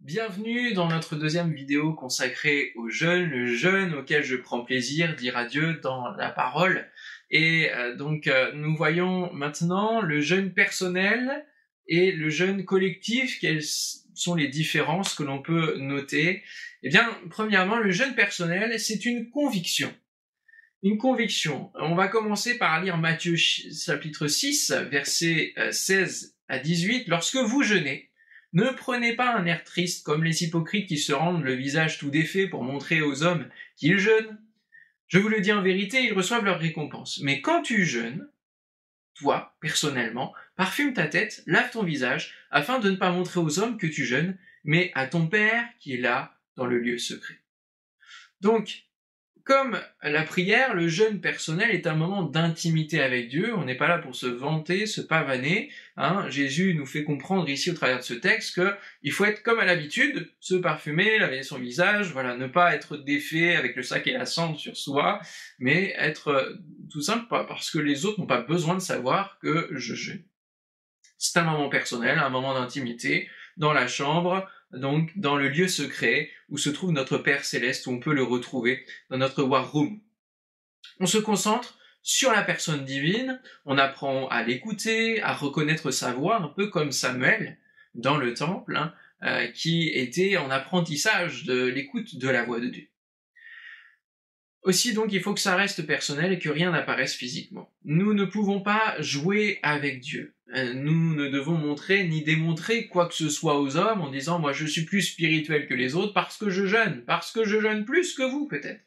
Bienvenue dans notre deuxième vidéo consacrée au jeûne, le jeûne auquel je prends plaisir, dire adieu dans la parole. Et nous voyons maintenant le jeûne personnel et le jeûne collectif, quelles sont les différences que l'on peut noter. Eh bien, premièrement, le jeûne personnel, c'est une conviction. Une conviction. On va commencer par lire Matthieu chapitre 6, versets 16 à 18. Lorsque vous jeûnez, ne prenez pas un air triste comme les hypocrites qui se rendent le visage tout défait pour montrer aux hommes qu'ils jeûnent. Je vous le dis en vérité, ils reçoivent leur récompense. Mais quand tu jeûnes, toi, personnellement, parfume ta tête, lave ton visage, afin de ne pas montrer aux hommes que tu jeûnes, mais à ton Père qui est là dans le lieu secret. Donc, comme la prière, le jeûne personnel est un moment d'intimité avec Dieu. On n'est pas là pour se vanter, se pavaner. Jésus nous fait comprendre ici au travers de ce texte qu'il faut être comme à l'habitude, se parfumer, laver son visage, ne pas être défait avec le sac et la cendre sur soi, mais être tout simple parce que les autres n'ont pas besoin de savoir que je jeûne. C'est un moment personnel, un moment d'intimité, dans la chambre, donc dans le lieu secret où se trouve notre Père Céleste, où on peut le retrouver dans notre War Room. On se concentre sur la personne divine, on apprend à l'écouter, à reconnaître sa voix, un peu comme Samuel dans le temple, qui était en apprentissage de l'écoute de la voix de Dieu. Aussi, donc, il faut que ça reste personnel et que rien n'apparaisse physiquement. Nous ne pouvons pas jouer avec Dieu. Nous ne devons montrer ni démontrer quoi que ce soit aux hommes en disant « moi je suis plus spirituel que les autres parce que je jeûne plus que vous peut-être ».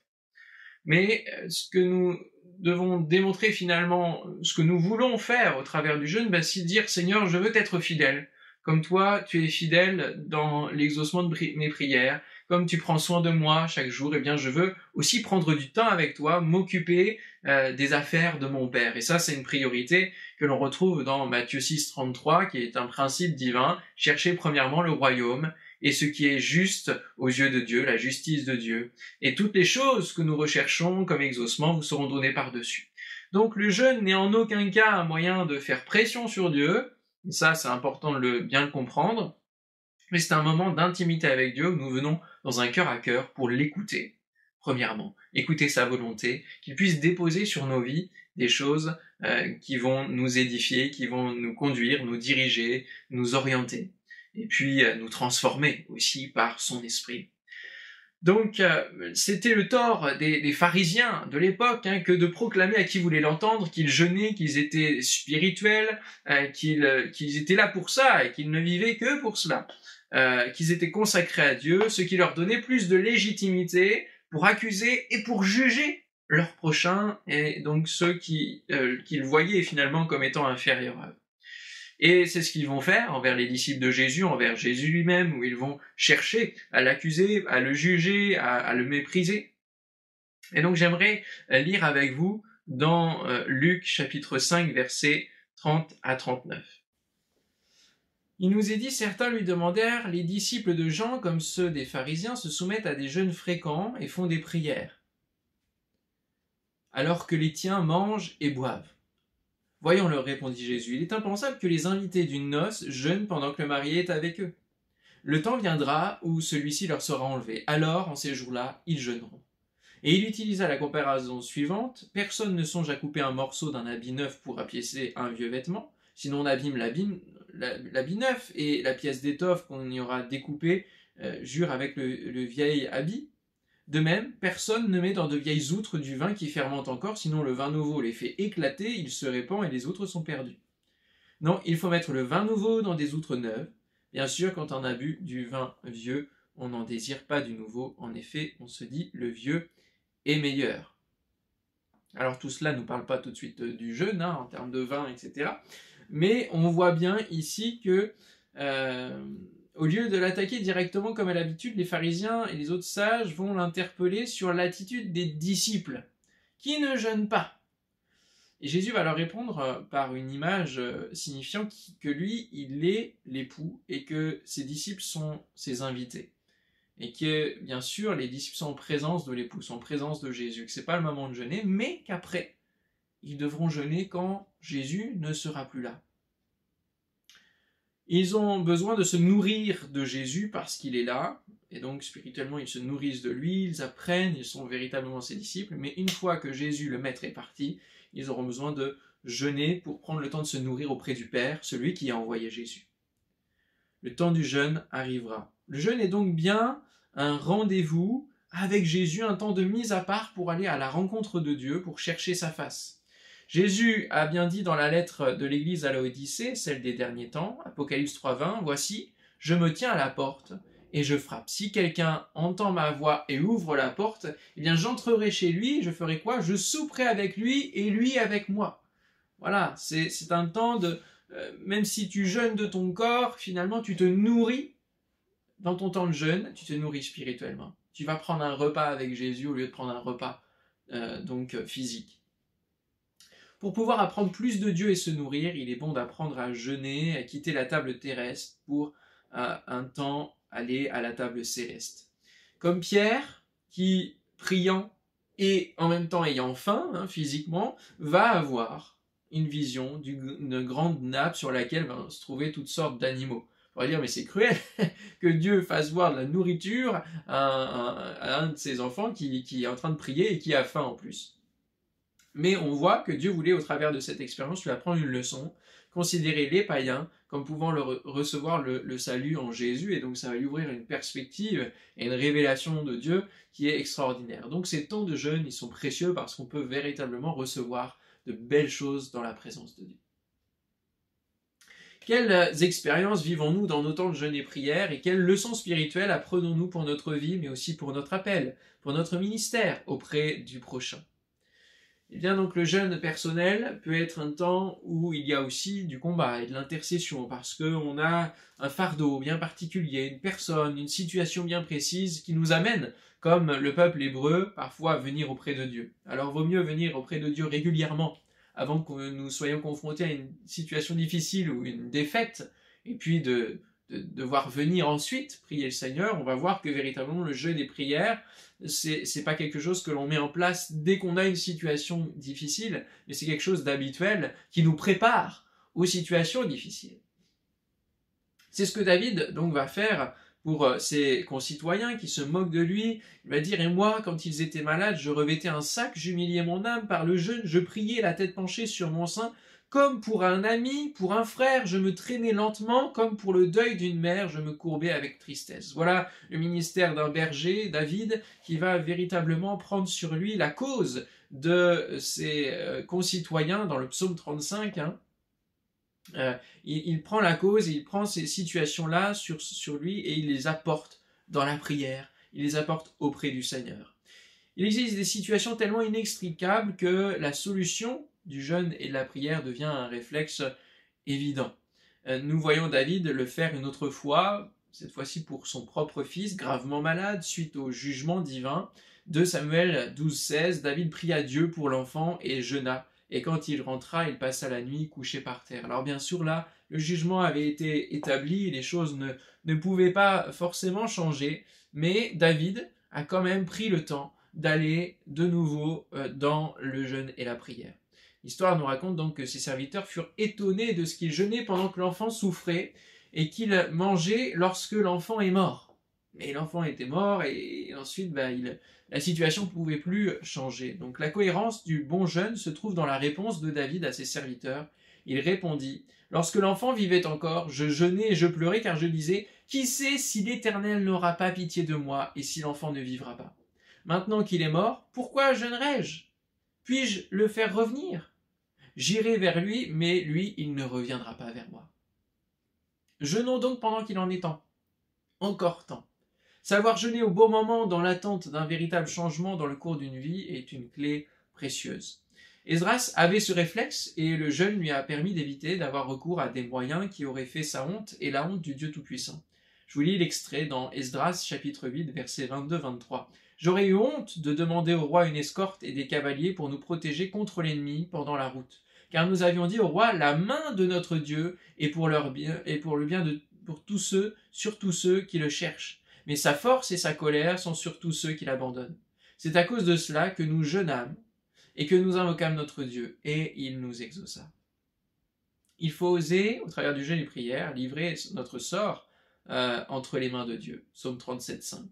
Mais ce que nous devons démontrer finalement, ce que nous voulons faire au travers du jeûne, c'est dire « Seigneur, je veux t'être fidèle ». Comme toi, tu es fidèle dans l'exaucement de mes prières, comme tu prends soin de moi chaque jour, je veux aussi prendre du temps avec toi, m'occuper des affaires de mon Père. Et ça, c'est une priorité que l'on retrouve dans Matthieu 6, 33, qui est un principe divin. Cherchez premièrement le royaume et ce qui est juste aux yeux de Dieu, la justice de Dieu. Et toutes les choses que nous recherchons comme exaucement vous seront données par-dessus. Donc le jeûne n'est en aucun cas un moyen de faire pression sur Dieu. Et ça, c'est important de bien le comprendre. Mais c'est un moment d'intimité avec Dieu où nous venons dans un cœur à cœur pour l'écouter. Premièrement, écouter sa volonté, qu'il puisse déposer sur nos vies des choses qui vont nous édifier, qui vont nous conduire, nous diriger, nous orienter. Et puis nous transformer aussi par son esprit. Donc, c'était le tort des pharisiens de l'époque, que de proclamer à qui voulait l'entendre qu'ils jeûnaient, qu'ils étaient spirituels, qu'ils étaient là pour ça et qu'ils ne vivaient que pour cela, qu'ils étaient consacrés à Dieu, ce qui leur donnait plus de légitimité pour accuser et pour juger leurs prochains et donc ceux qu'ils voyaient finalement comme étant inférieurs à eux. Et c'est ce qu'ils vont faire envers les disciples de Jésus, envers Jésus lui-même, où ils vont chercher à l'accuser, à le juger, à le mépriser. Et donc j'aimerais lire avec vous dans Luc chapitre 5, versets 30 à 39. Il nous est dit, certains lui demandèrent, les disciples de Jean, comme ceux des pharisiens, se soumettent à des jeûnes fréquents et font des prières, alors que les tiens mangent et boivent. Voyons, leur répondit Jésus, il est impensable que les invités d'une noce jeûnent pendant que le marié est avec eux. Le temps viendra où celui-ci leur sera enlevé. Alors, en ces jours-là, ils jeûneront. Et il utilisa la comparaison suivante. Personne ne songe à couper un morceau d'un habit neuf pour rapiécer un vieux vêtement, sinon on abîme l'habit neuf, et la pièce d'étoffe qu'on y aura découpée jure avec le vieil habit. De même, personne ne met dans de vieilles outres du vin qui fermente encore, sinon le vin nouveau les fait éclater, il se répand et les outres sont perdues. Non, il faut mettre le vin nouveau dans des outres neuves. Bien sûr, quand on a bu du vin vieux, on n'en désire pas du nouveau. En effet, on se dit le vieux est meilleur. Alors tout cela ne nous parle pas tout de suite du jeûne, en termes de vin, etc. Mais on voit bien ici que au lieu de l'attaquer directement comme à l'habitude, les pharisiens et les autres sages vont l'interpeller sur l'attitude des disciples, qui ne jeûnent pas. Et Jésus va leur répondre par une image signifiant que lui, il est l'époux et que ses disciples sont ses invités. Et que, bien sûr, les disciples sont en présence de l'époux, sont en présence de Jésus, que ce n'est pas le moment de jeûner, mais qu'après, ils devront jeûner quand Jésus ne sera plus là. Ils ont besoin de se nourrir de Jésus parce qu'il est là, et donc spirituellement ils se nourrissent de lui, ils apprennent, ils sont véritablement ses disciples, mais une fois que Jésus, le Maître, est parti, ils auront besoin de jeûner pour prendre le temps de se nourrir auprès du Père, celui qui a envoyé Jésus. Le temps du jeûne arrivera. Le jeûne est donc bien un rendez-vous avec Jésus, un temps de mise à part pour aller à la rencontre de Dieu, pour chercher sa face. Jésus a bien dit dans la lettre de l'Église à Laodicée, celle des derniers temps, Apocalypse 3,20, « Voici, je me tiens à la porte et je frappe. Si quelqu'un entend ma voix et ouvre la porte, eh bien j'entrerai chez lui, je ferai quoi? Je souperai avec lui et lui avec moi. » Voilà, c'est un temps de... même si tu jeûnes de ton corps, finalement tu te nourris dans ton temps de jeûne, tu te nourris spirituellement. Tu vas prendre un repas avec Jésus au lieu de prendre un repas physique. Pour pouvoir apprendre plus de Dieu et se nourrir, il est bon d'apprendre à jeûner, à quitter la table terrestre pour un temps aller à la table céleste. Comme Pierre, qui, priant et en même temps ayant faim, physiquement, va avoir une vision d'une grande nappe sur laquelle vont se trouver toutes sortes d'animaux. On va dire, mais c'est cruel que Dieu fasse voir de la nourriture à un de ses enfants qui est en train de prier et qui a faim en plus. Mais on voit que Dieu voulait, au travers de cette expérience, lui apprendre une leçon, considérer les païens comme pouvant recevoir le salut en Jésus, et donc ça va lui ouvrir une perspective et une révélation de Dieu qui est extraordinaire. Donc ces temps de jeûne, ils sont précieux parce qu'on peut véritablement recevoir de belles choses dans la présence de Dieu. Quelles expériences vivons-nous dans nos temps de jeûne et prière, et quelles leçons spirituelles apprenons-nous pour notre vie, mais aussi pour notre appel, pour notre ministère auprès du prochain? Eh bien donc le jeûne personnel peut être un temps où il y a aussi du combat et de l'intercession, parce qu'on a un fardeau bien particulier, une personne, une situation bien précise qui nous amène, comme le peuple hébreu, parfois à venir auprès de Dieu. Alors vaut mieux venir auprès de Dieu régulièrement, avant que nous soyons confrontés à une situation difficile ou une défaite, et puis de devoir venir ensuite prier le Seigneur. On va voir que véritablement le jeûne et prière, c'est pas quelque chose que l'on met en place dès qu'on a une situation difficile, mais c'est quelque chose d'habituel qui nous prépare aux situations difficiles. C'est ce que David donc va faire pour ses concitoyens qui se moquent de lui. Il va dire, et moi, quand ils étaient malades, je revêtais un sac, j'humiliais mon âme par le jeûne, je priais la tête penchée sur mon sein, comme pour un ami, pour un frère, je me traînais lentement, comme pour le deuil d'une mère, je me courbais avec tristesse. Voilà le ministère d'un berger, David, qui va véritablement prendre sur lui la cause de ses concitoyens dans le psaume 35. Il prend la cause, il prend ces situations-là sur lui et il les apporte dans la prière, il les apporte auprès du Seigneur. Il existe des situations tellement inextricables que la solution du jeûne et de la prière devient un réflexe évident. Nous voyons David le faire une autre fois, cette fois-ci pour son propre fils, gravement malade, suite au jugement divin. 2 Samuel 12,16, David pria Dieu pour l'enfant et jeûna. Et quand il rentra, il passa la nuit couché par terre. Alors bien sûr, là, le jugement avait été établi, les choses ne pouvaient pas forcément changer, mais David a quand même pris le temps d'aller de nouveau dans le jeûne et la prière. L'histoire nous raconte donc que ses serviteurs furent étonnés de ce qu'il jeûnait pendant que l'enfant souffrait et qu'il mangeait lorsque l'enfant est mort. Mais l'enfant était mort et ensuite la situation ne pouvait plus changer. Donc la cohérence du bon jeûne se trouve dans la réponse de David à ses serviteurs. Il répondit, « Lorsque l'enfant vivait encore, je jeûnais et je pleurais car je disais, « Qui sait si l'Éternel n'aura pas pitié de moi et si l'enfant ne vivra pas? Maintenant qu'il est mort, pourquoi jeûnerai-je? Puis-je le faire revenir? J'irai vers lui, mais lui, il ne reviendra pas vers moi. » Jeûnons donc pendant qu'il en est temps. Encore temps. Savoir jeûner au bon moment dans l'attente d'un véritable changement dans le cours d'une vie est une clé précieuse. Esdras avait ce réflexe et le jeûne lui a permis d'éviter d'avoir recours à des moyens qui auraient fait sa honte et la honte du Dieu Tout-Puissant. Je vous lis l'extrait dans Esdras chapitre 8 versets 22-23. « J'aurais eu honte de demander au roi une escorte et des cavaliers pour nous protéger contre l'ennemi pendant la route. Car nous avions dit au roi, la main de notre Dieu est pour leur bien et pour le bien pour tous ceux, surtout ceux qui le cherchent. Mais sa force et sa colère sont sur tous ceux qui l'abandonnent. C'est à cause de cela que nous jeûnâmes et que nous invoquâmes notre Dieu, et il nous exauça. » Il faut oser, au travers du jeûne et prière, livrer notre sort entre les mains de Dieu. Psaume 37,5.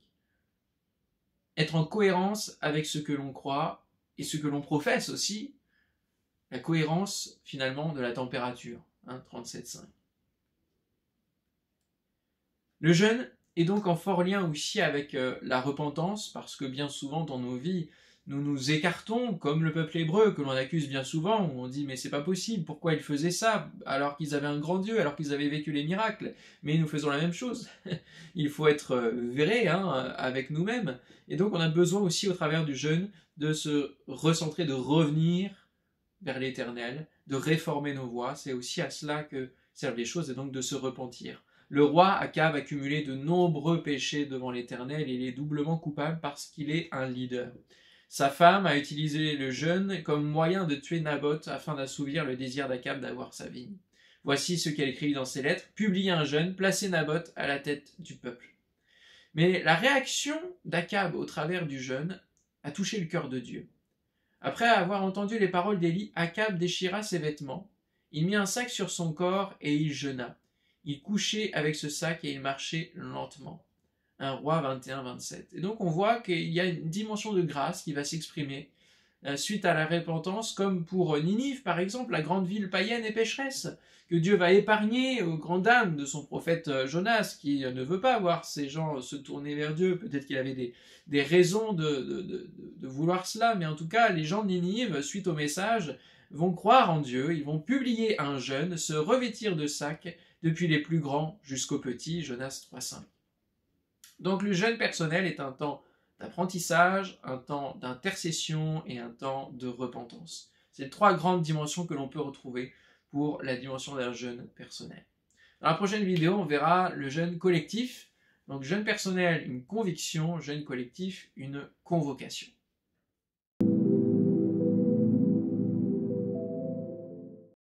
Être en cohérence avec ce que l'on croit et ce que l'on professe aussi. La cohérence, finalement, de la température. 37,5. Le jeûne est donc en fort lien aussi avec la repentance, parce que bien souvent dans nos vies, nous nous écartons, comme le peuple hébreu, que l'on accuse bien souvent, où on dit mais c'est pas possible, pourquoi ils faisaient ça, alors qu'ils avaient un grand Dieu, alors qu'ils avaient vécu les miracles, mais nous faisons la même chose. Il faut être vrai avec nous-mêmes, et donc on a besoin aussi au travers du jeûne de se recentrer, de revenir vers l'Éternel, de réformer nos voies, c'est aussi à cela que servent les choses, et donc de se repentir. Le roi Akab a cumulé de nombreux péchés devant l'Éternel et il est doublement coupable parce qu'il est un leader. Sa femme a utilisé le jeûne comme moyen de tuer Naboth afin d'assouvir le désir d'Akab d'avoir sa vigne. Voici ce qu'elle écrit dans ses lettres. Publiez un jeûne, placez Naboth à la tête du peuple. Mais la réaction d'Akab au travers du jeûne a touché le cœur de Dieu. Après avoir entendu les paroles d'Élie, Akab déchira ses vêtements. Il mit un sac sur son corps et il jeûna. Il couchait avec ce sac et il marchait lentement. 1 Roi 21-27. Et donc on voit qu'il y a une dimension de grâce qui va s'exprimer suite à la repentance, comme pour Ninive par exemple, la grande ville païenne et pécheresse, que Dieu va épargner aux grandes dames de son prophète Jonas, qui ne veut pas voir ces gens se tourner vers Dieu. Peut-être qu'il avait des raisons de vouloir cela, mais en tout cas les gens de Ninive, suite au message, vont croire en Dieu, ils vont publier un jeûne, se revêtir de sacs, depuis les plus grands jusqu'aux petits, Jonas 3,5. Donc le jeûne personnel est un temps d'apprentissage, un temps d'intercession et un temps de repentance. C'est les trois grandes dimensions que l'on peut retrouver pour la dimension d'un jeûne personnel. Dans la prochaine vidéo, on verra le jeûne collectif. Donc jeûne personnel, une conviction, jeûne collectif, une convocation.